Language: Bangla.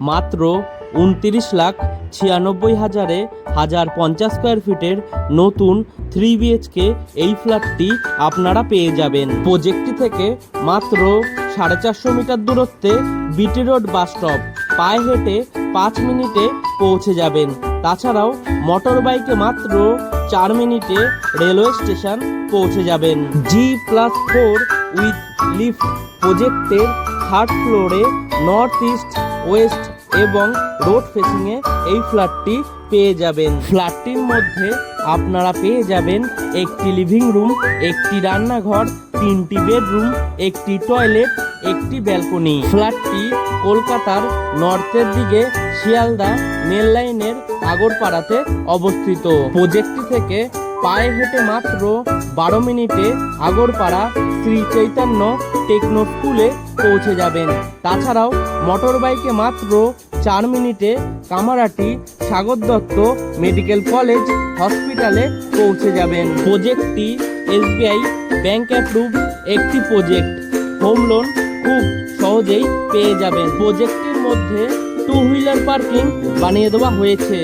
মাত্র 29,96,000-এ 1050 স্কোয়ার ফিটের নতুন 3 বিএইচকে এই ফ্ল্যাটটি আপনারা পেয়ে যাবেন। প্রজেক্টটি থেকে মাত্র 450 মিটার দূরত্বে বিটি রোড বাস স্টপ, পায়ে হেঁটে 5 মিনিটে পৌঁছে যাবেন। তাছাড়াও মোটর বাইকে মাত্র 4 মিনিটে রেলওয়ে স্টেশন পৌঁছে যাবেন। G+4 with lift. প্রজেক্টের 3rd ফ্লোরে নর্থ ইস্ট, ওয়েস্ট এবং রোড ফেসিংয়ে এই ফ্ল্যাটটি পেয়ে যাবেন। ফ্ল্যাটটির মধ্যে আপনারা পেয়ে যাবেন একটি লিভিং রুম, একটি রান্নাঘর, 3টি বেডরুম, একটি টয়লেট, একটি ব্যালকনি। ফ্ল্যাটটি কলকাতার নর্থের দিকে শিয়ালদা মেল লাইনের আগরপাড়াতে অবস্থিত। প্রজেক্টটি থেকে পায়ে হেঁটে মাত্র 12 মিনিটে আগরপাড়া শ্রী চৈতন্য টেকনো স্কুলে পৌঁছে যাবেন। তাছাড়াও মোটর বাইকে মাত্র 4 মিনিটে কামারহাটি সাগর দত্ত মেডিকেল কলেজ হসপিটালে পৌঁছে যাবেন। প্রজেক্টটি SBI ব্যাংক অ্যাপ্রুভ একটি প্রজেক্ট। হোম লোন খুব সহজেই পেয়ে যাবেন। প্রজেক্টটির মধ্যে 2 হুইলার পার্কিং বানিয়ে দেওয়া হয়েছে।